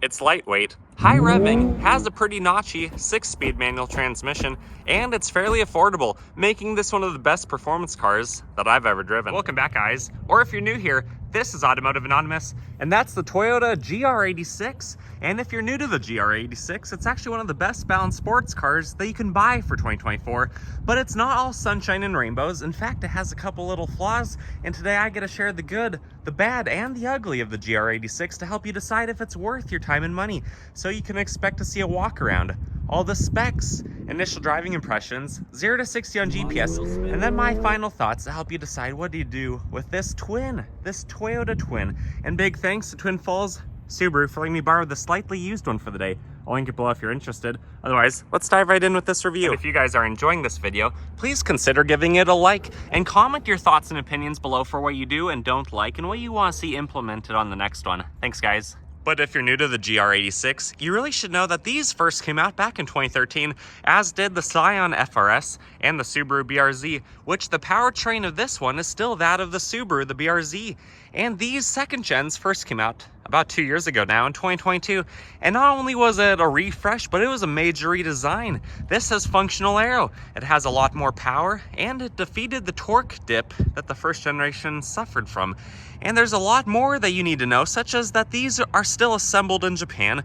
It's lightweight, high revving, has a pretty notchy 6-speed manual transmission, and it's fairly affordable, making this one of the best performance cars that I've ever driven. Welcome back, guys. Or if you're new here, this is Automotive Anonymous, and that's the Toyota GR86. And if you're new to the GR86, it's actually one of the best balanced sports cars that you can buy for 2024. But it's not all sunshine and rainbows. In fact, it has a couple little flaws, and today I get to share the good, the bad, and the ugly of the GR86 to help you decide if it's worth your time and money. So you can expect to see a walk around, all the specs, initial driving impressions, 0 to 60 on GPS, and then my final thoughts to help you decide what do you do with this Toyota twin. And big thanks to Twin Falls Subaru for letting me borrow the slightly used one for the day. I'll link it below if you're interested. Otherwise, let's dive right in with this review. And if you guys are enjoying this video, please consider giving it a like and comment your thoughts and opinions below for what you do and don't like and what you want to see implemented on the next one. Thanks, guys. But if you're new to the GR86, you really should know that these first came out back in 2013, as did the Scion FRS and the Subaru BRZ, which the powertrain of this one is still that of the Subaru, the BRZ. And these second gens first came out about 2 years ago now in 2022. And not only was it a refresh, but it was a major redesign. This has functional aero. It has a lot more power, and it defeated the torque dip that the first generation suffered from. And there's a lot more that you need to know, such as that these are still assembled in Japan.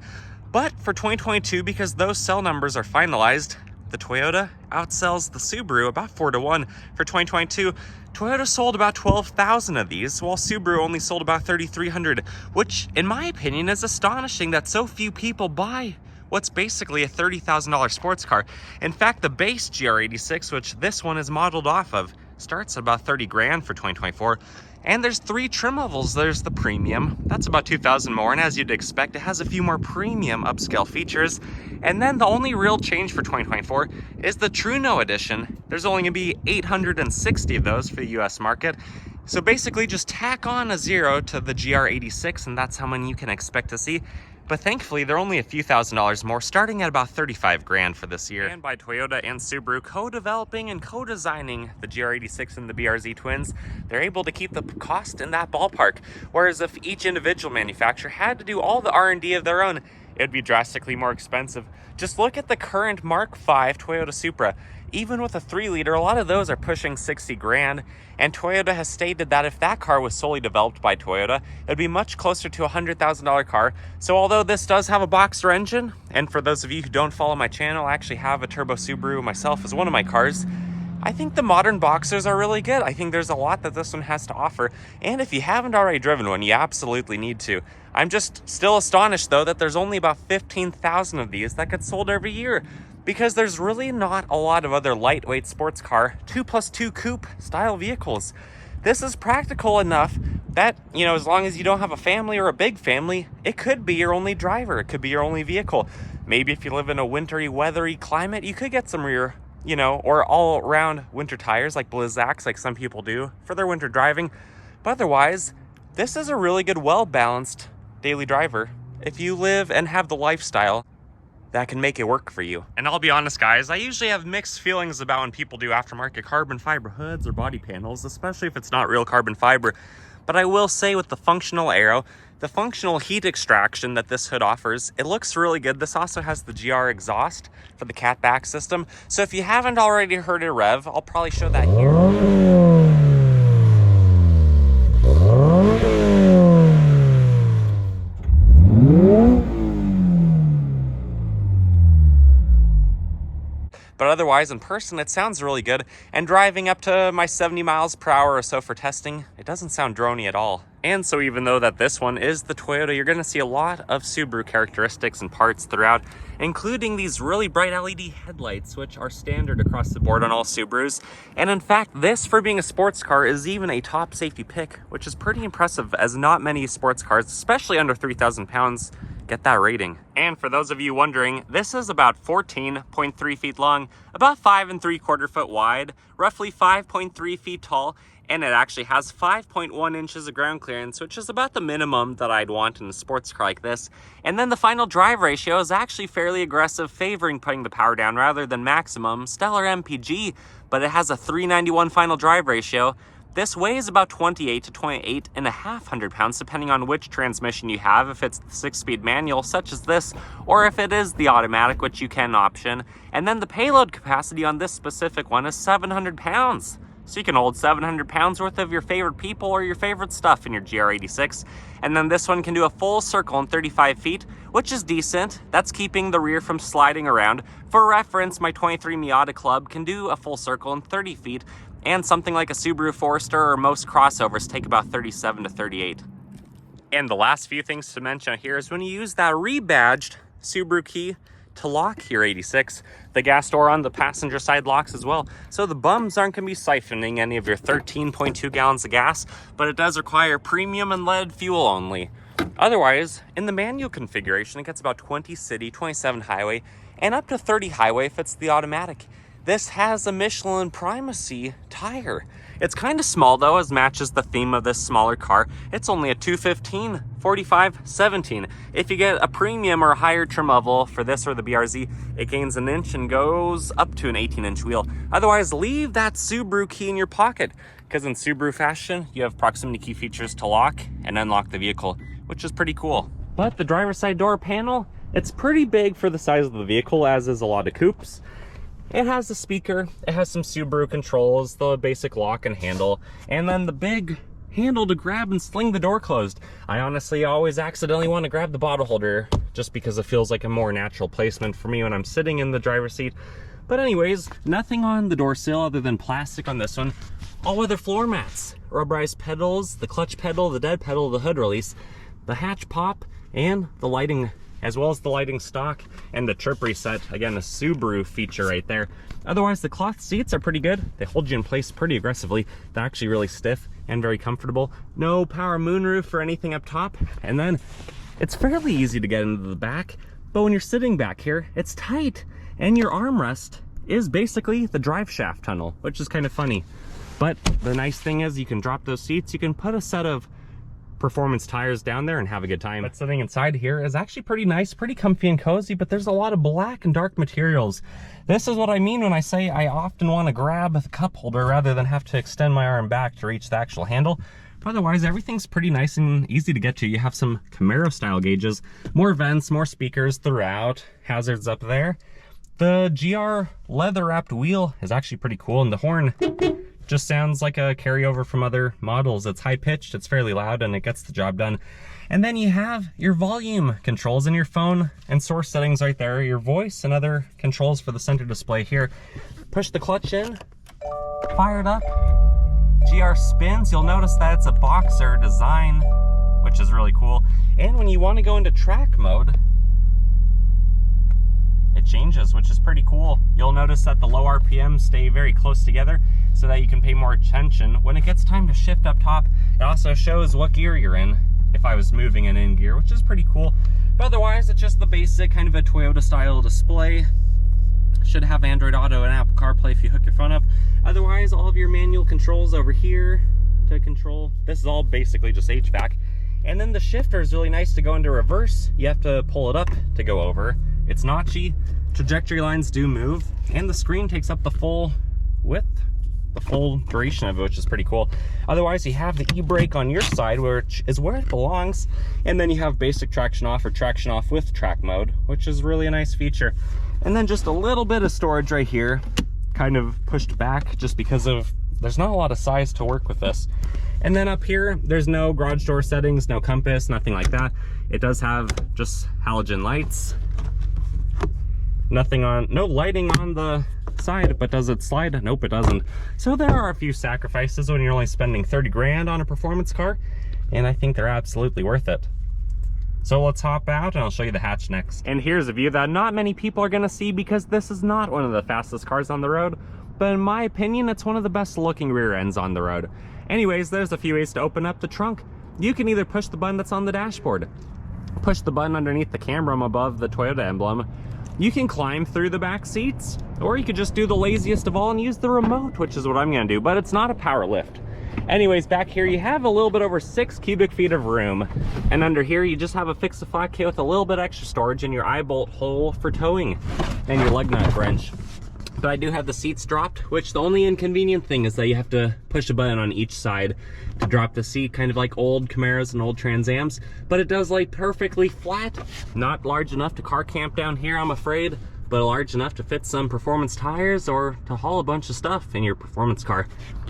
But for 2022, because those cell numbers are finalized, the Toyota outsells the Subaru about 4 to 1. For 2022, Toyota sold about 12,000 of these, while Subaru only sold about 3,300, which, in my opinion, is astonishing that so few people buy what's basically a $30,000 sports car. In fact, the base GR86, which this one is modeled off of, starts at about 30 grand for 2024. And there's 3 trim levels. There's the premium, that's about 2,000 more, and as you'd expect, it has a few more premium upscale features. And then the only real change for 2024 is the Truno edition. There's only gonna be 860 of those for the US market. So basically just tack on a 0 to the GR86, and that's how many you can expect to see. But thankfully, they're only a few $1,000s more, starting at about 35 grand for this year. And by Toyota and Subaru co-developing and co-designing the GR86 and the BRZ twins, they're able to keep the cost in that ballpark. Whereas if each individual manufacturer had to do all the R&D of their own, it'd be drastically more expensive. Just look at the current Mark V Toyota Supra. Even with a 3-liter, a lot of those are pushing 60 grand. And Toyota has stated that if that car was solely developed by Toyota, it'd be much closer to a $100,000 car. So although this does have a Boxster engine, and for those of you who don't follow my channel, I actually have a turbo Subaru myself as one of my cars, I think the modern Boxsters are really good. I think there's a lot that this one has to offer. And if you haven't already driven one, you absolutely need to. I'm just still astonished, though, that there's only about 15,000 of these that get sold every year, because there's really not a lot of other lightweight sports car 2+2 coupe style vehicles. This is practical enough that, you know, as long as you don't have a family or a big family, it could be your only driver. It could be your only vehicle. Maybe if you live in a wintry, weathery climate, you could get some rear, you know, or all-around winter tires like Blizzaks, like some people do for their winter driving. But otherwise, this is a really good, well-balanced daily driver if you live and have the lifestyle that can make it work for you. And I'll be honest, guys, I usually have mixed feelings about when people do aftermarket carbon fiber hoods or body panels, especially if it's not real carbon fiber. But I will say, with the functional aero, the functional heat extraction that this hood offers, it looks really good. This also has the GR exhaust for the catback system. So if you haven't already heard it rev, I'll probably show that here. But otherwise, in person, it sounds really good. And driving up to my 70 miles per hour or so for testing, it doesn't sound drony at all. And so even though that this one is the Toyota, you're gonna see a lot of Subaru characteristics and parts throughout, including these really bright LED headlights, which are standard across the board on all Subarus. And in fact, this, for being a sports car, is even a top safety pick, which is pretty impressive, as not many sports cars, especially under 3,000 pounds, get that rating. And for those of you wondering, this is about 14.3 feet long, about 5 3/4 foot wide, roughly 5.3 feet tall, and it actually has 5.1 inches of ground clearance, which is about the minimum that I'd want in a sports car like this. And then the final drive ratio is actually fairly aggressive, favoring putting the power down rather than maximum, stellar MPG, but it has a 391 final drive ratio. This weighs about 28 to 28.5 pounds, depending on which transmission you have, if it's the 6-speed manual, such as this, or if it is the automatic, which you can option. And then the payload capacity on this specific one is 700 pounds. So you can hold 700 pounds worth of your favorite people or your favorite stuff in your GR86. And then this one can do a full circle in 35 feet, which is decent. That's keeping the rear from sliding around. For reference, my 23 Miata Club can do a full circle in 30 feet, and something like a Subaru Forester or most crossovers take about 37 to 38. And the last few things to mention here is when you use that rebadged Subaru key to lock your 86, the gas door on the passenger side locks as well. So the bums aren't going to be siphoning any of your 13.2 gallons of gas, but it does require premium and lead fuel only. Otherwise, in the manual configuration, it gets about 20 city, 27 highway, and up to 30 highway if it's the automatic. This has a Michelin Primacy tire. It's kind of small though, as matches the theme of this smaller car. It's only a 215, 45, 17. If you get a premium or higher trim level for this or the BRZ, it gains an inch and goes up to an 18-inch wheel. Otherwise, leave that Subaru key in your pocket, because in Subaru fashion, you have proximity key features to lock and unlock the vehicle, which is pretty cool. But the driver's side door panel, it's pretty big for the size of the vehicle, as is a lot of coupes. It has a speaker, it has some Subaru controls, the basic lock and handle, and then the big handle to grab and sling the door closed. I honestly always accidentally want to grab the bottle holder just because it feels like a more natural placement for me when I'm sitting in the driver's seat. But anyways, nothing on the door sill other than plastic on this one. All-weather floor mats, rubberized pedals, the clutch pedal, the dead pedal, the hood release, the hatch pop, and the lighting, as well as the lighting stock and the trip reset. Again, a Subaru feature right there. Otherwise, the cloth seats are pretty good. They hold you in place pretty aggressively. They're actually really stiff and very comfortable. No power moonroof or anything up top. And then it's fairly easy to get into the back, but when you're sitting back here, it's tight. And your armrest is basically the drive shaft tunnel, which is kind of funny. But the nice thing is you can drop those seats. You can put a set of performance tires down there and have a good time. But sitting inside here is actually pretty nice, pretty comfy and cozy, but there's a lot of black and dark materials. This is what I mean when I say I often want to grab the cup holder rather than have to extend my arm back to reach the actual handle. But otherwise, everything's pretty nice and easy to get to. You have some Camaro style gauges, more vents, more speakers throughout, hazards up there. The GR leather wrapped wheel is actually pretty cool, and the horn just sounds like a carryover from other models. It's high pitched, it's fairly loud, and it gets the job done. And then you have your volume controls and your phone and source settings right there, your voice and other controls for the center display here. Push the clutch in, fire it up, GR spins. You'll notice that it's a boxer design, which is really cool. And when you want to go into track mode, it changes, which is pretty cool. You'll notice that the low RPMs stay very close together so that you can pay more attention. When it gets time to shift up top, it also shows what gear you're in if I was moving it in gear, which is pretty cool. But otherwise, it's just the basic kind of a Toyota style display. Should have Android Auto and Apple CarPlay if you hook your phone up. Otherwise, all of your manual controls over here to control. This is all basically just HVAC. And then the shifter is really nice to go into reverse. You have to pull it up to go over. It's notchy, trajectory lines do move, and the screen takes up the full width, the full duration of it, which is pretty cool. Otherwise, you have the e-brake on your side, which is where it belongs, and then you have basic traction off or traction off with track mode, which is really a nice feature. And then just a little bit of storage right here, kind of pushed back just because of there's not a lot of size to work with this. And then up here, there's no garage door settings, no compass, nothing like that. It does have just halogen lights. Nothing on, no lighting on the side, but does it slide? Nope, it doesn't. So there are a few sacrifices when you're only spending 30 grand on a performance car, and I think they're absolutely worth it. So let's hop out and I'll show you the hatch next. And here's a view that not many people are gonna see because this is not one of the fastest cars on the road, but in my opinion, it's one of the best looking rear ends on the road. Anyways, there's a few ways to open up the trunk. You can either push the button that's on the dashboard, push the button underneath the camera above the Toyota emblem. You can climb through the back seats, or you could just do the laziest of all and use the remote, which is what I'm gonna do, but it's not a power lift. Anyways, back here you have a little bit over 6 cubic feet of room, and under here you just have a fix-a-flat kit with a little bit extra storage and your eye bolt hole for towing and your lug nut wrench. But I do have the seats dropped, which the only inconvenient thing is that you have to push a button on each side to drop the seat, kind of like old Camaros and old Trans Ams. But it does lay perfectly flat, not large enough to car camp down here, I'm afraid, but large enough to fit some performance tires or to haul a bunch of stuff in your performance car.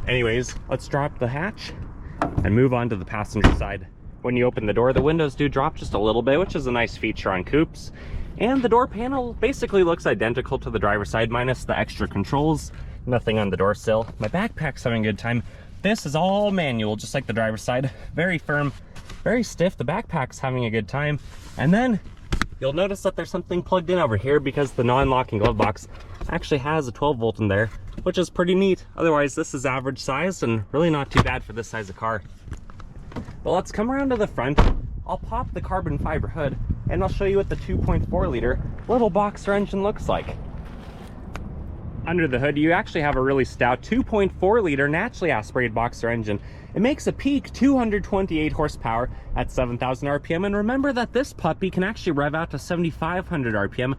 Anyways, let's drop the hatch and move on to the passenger side. When you open the door, the windows do drop just a little bit, which is a nice feature on coupes. And the door panel basically looks identical to the driver's side, minus the extra controls. Nothing on the door sill. My backpack's having a good time. This is all manual, just like the driver's side. Very firm, very stiff. The backpack's having a good time. And then you'll notice that there's something plugged in over here because the non-locking glove box actually has a 12 volt in there, which is pretty neat. Otherwise, this is average size and really not too bad for this size of car. But let's come around to the front. I'll pop the carbon fiber hood and I'll show you what the 2.4 liter little boxer engine looks like. Under the hood, you actually have a really stout 2.4 liter naturally aspirated boxer engine. It makes a peak 228 horsepower at 7,000 RPM. And remember that this puppy can actually rev out to 7,500 RPM.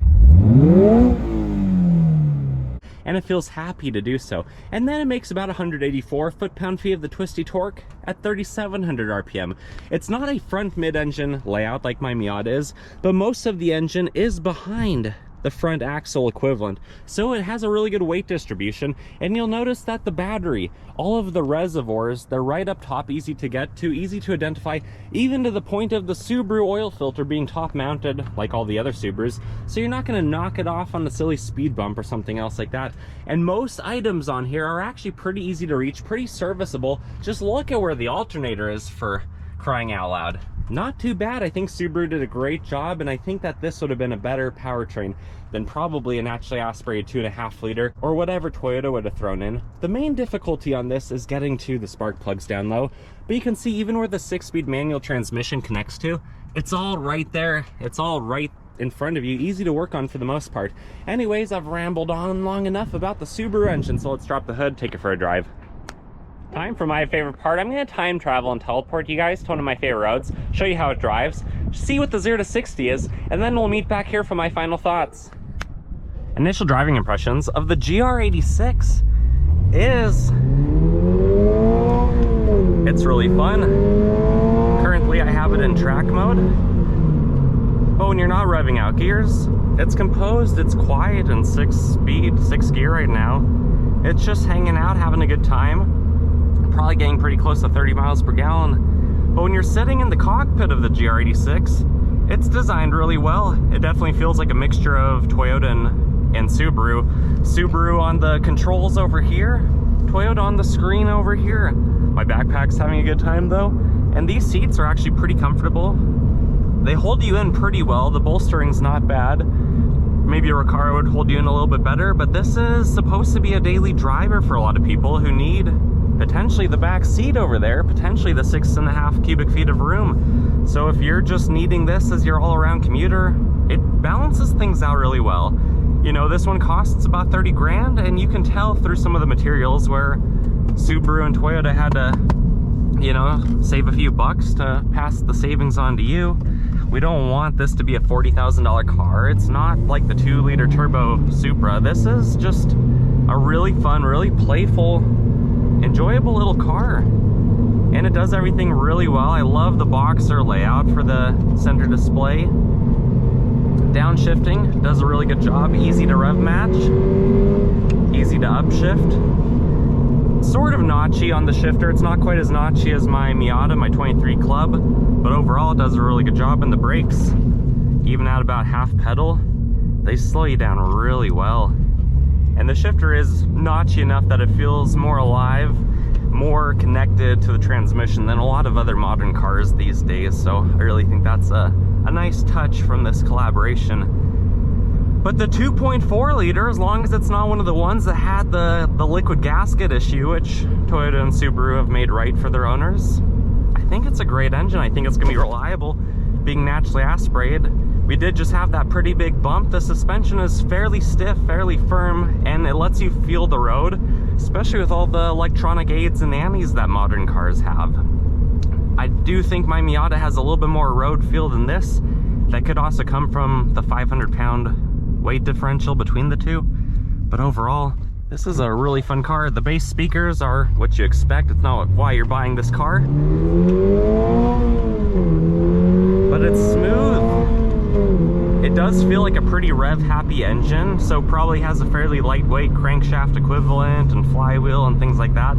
And it feels happy to do so. And then it makes about 184 foot-pound-feet of the twisty torque at 3,700 RPM. It's not a front mid-engine layout like my Miata is, but most of the engine is behind the front axle equivalent. So it has a really good weight distribution, and you'll notice that the battery, all of the reservoirs, they're right up top, easy to get to, easy to identify, even to the point of the Subaru oil filter being top mounted like all the other Subarus, so you're not going to knock it off on a silly speed bump or something else like that. And most items on here are actually pretty easy to reach, pretty serviceable. Just look at where the alternator is, for crying out loud. Not too bad. I think Subaru did a great job, and I think that this would have been a better powertrain than probably a naturally aspirated 2.5 liter or whatever Toyota would have thrown in. The main difficulty on this is getting to the spark plugs down low, but you can see even where the 6-speed manual transmission connects to, it's all right there. It's all right in front of you, easy to work on for the most part. Anyways, I've rambled on long enough about the Subaru engine, so let's drop the hood, take it for a drive. Time for my favorite part. I'm going to time travel and teleport you guys to one of my favorite roads, show you how it drives, see what the 0 to 60 is, and then we'll meet back here for my final thoughts. Initial driving impressions of the GR86 is it's really fun. Currently I have it in track mode, but when you're not revving out gears, it's composed, it's quiet, and 6-speed, 6 gear right now. It's just hanging out, having a good time. Probably getting pretty close to 30 miles per gallon. But when you're sitting in the cockpit of the GR86, it's designed really well. It definitely feels like a mixture of Toyota and Subaru. Subaru on the controls over here, Toyota on the screen over here. My backpack's having a good time though, and these seats are actually pretty comfortable. They hold you in pretty well. The bolstering's not bad. Maybe a Recaro would hold you in a little bit better, but this is supposed to be a daily driver for a lot of people who need potentially the back seat over there, potentially the 6.5 cubic feet of room. So if you're just needing this as your all-around commuter, it balances things out really well. You know, this one costs about 30 grand, and you can tell through some of the materials where Subaru and Toyota had to, you know, save a few bucks to pass the savings on to you. We don't want this to be a $40,000 car. It's not like the 2-liter turbo Supra. This is just a really fun, really playful, enjoyable little car. And it does everything really well. I love the boxer layout for the center display. Downshifting does a really good job. Easy to rev match, easy to upshift. Sort of notchy on the shifter. It's not quite as notchy as my Miata, my 23 Club, but overall it does a really good job. And the brakes, even at about half pedal, they slow you down really well. And the shifter is notchy enough that it feels more alive, more connected to the transmission than a lot of other modern cars these days. So I really think that's a nice touch from this collaboration. But the 2.4 liter, as long as it's not one of the ones that had the liquid gasket issue, which Toyota and Subaru have made right for their owners, I think it's a great engine. I think it's gonna be reliable, being naturally aspirated. We did just have that pretty big bump. The suspension is fairly stiff, fairly firm, and it lets you feel the road, especially with all the electronic aids and annies that modern cars have. I do think my Miata has a little bit more road feel than this. That could also come from the 500-pound weight differential between the two. But overall, this is a really fun car. The bass speakers are what you expect. It's not why you're buying this car. But it's smooth. It does feel like a pretty rev-happy engine, so probably has a fairly lightweight crankshaft equivalent and flywheel and things like that.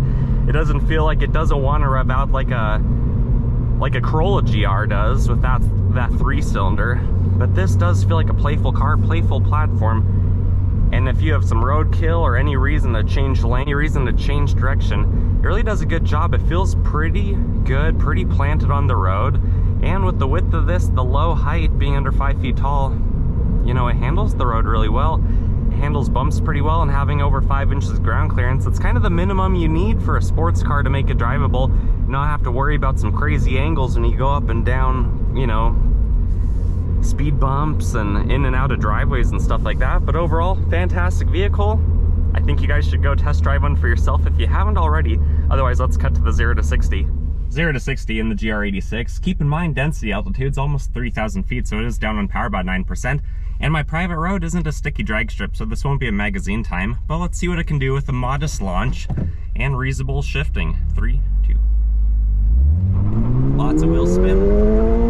It doesn't feel like it doesn't want to rev out like a Corolla GR does with that 3-cylinder. But this does feel like a playful car, playful platform. And if you have some roadkill or any reason to change lane, any reason to change direction, it really does a good job. It feels pretty good, pretty planted on the road. And with the width of this, the low height being under 5 feet tall, you know, it handles the road really well. It handles bumps pretty well, and having over 5 inches of ground clearance, it's kind of the minimum you need for a sports car to make it drivable. You not have to worry about some crazy angles when you go up and down, you know, speed bumps and in and out of driveways and stuff like that. But overall, fantastic vehicle. I think you guys should go test drive one for yourself if you haven't already. Otherwise, let's cut to the 0 to 60. 0 to 60 in the GR86. Keep in mind, density altitude's almost 3,000 feet, so it is down on power about 9%. And my private road isn't a sticky drag strip, so this won't be a magazine time. But let's see what it can do with a modest launch and reasonable shifting. 3, 2. Lots of wheel spin.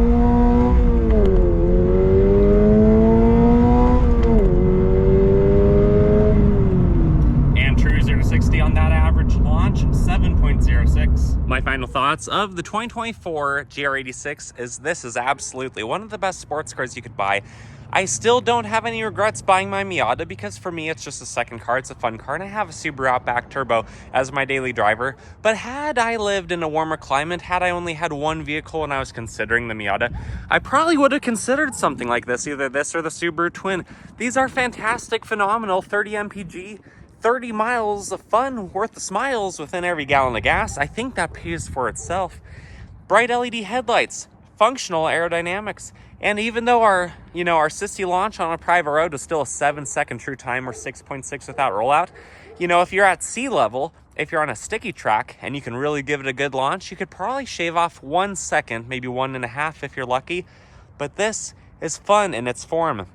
On that average launch, 7.06. My final thoughts of the 2024 GR86 is this is absolutely one of the best sports cars you could buy. I still don't have any regrets buying my Miata because for me it's just a second car, it's a fun car, and I have a Subaru Outback Turbo as my daily driver. But had I lived in a warmer climate, had I only had one vehicle and I was considering the Miata, I probably would have considered something like this, either this or the Subaru Twin. These are fantastic, phenomenal 30 mpg, 30 miles of fun worth the smiles within every gallon of gas. I think that pays for itself. Bright LED headlights, functional aerodynamics, and even though our sissy launch on a private road is still a 7-second true time or 6.6 without rollout, you know, if you're at sea level, if you're on a sticky track and you can really give it a good launch, you could probably shave off 1 second, maybe 1.5 if you're lucky. But this is fun in its form.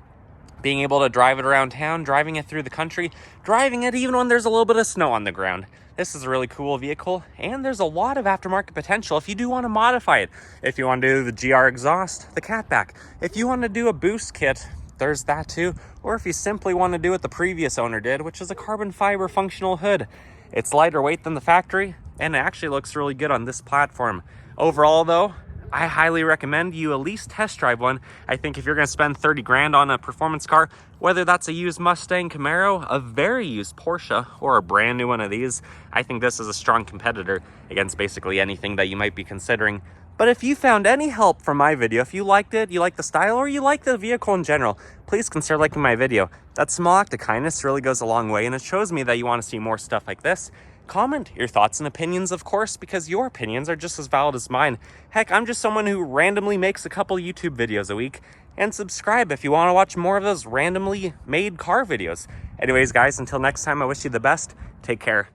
Being able to drive it around town, driving it through the country, driving it even when there's a little bit of snow on the ground. This is a really cool vehicle, and there's a lot of aftermarket potential if you do want to modify it. If you want to do the GR exhaust, the catback. If you want to do a boost kit, there's that too. Or if you simply want to do what the previous owner did, which is a carbon fiber functional hood. It's lighter weight than the factory, and it actually looks really good on this platform. Overall though, I highly recommend you at least test drive one. I think if you're going to spend 30 grand on a performance car, whether that's a used Mustang, Camaro, a very used Porsche, or a brand new one of these, I think this is a strong competitor against basically anything that you might be considering. But if you found any help from my video, if you liked it, you like the style, or you like the vehicle in general, please consider liking my video. That small act of kindness really goes a long way, and it shows me that you want to see more stuff like this. Comment your thoughts and opinions, of course, because your opinions are just as valid as mine. Heck, I'm just someone who randomly makes a couple YouTube videos a week. And subscribe if you want to watch more of those randomly made car videos. Anyways, guys, until next time, I wish you the best. Take care.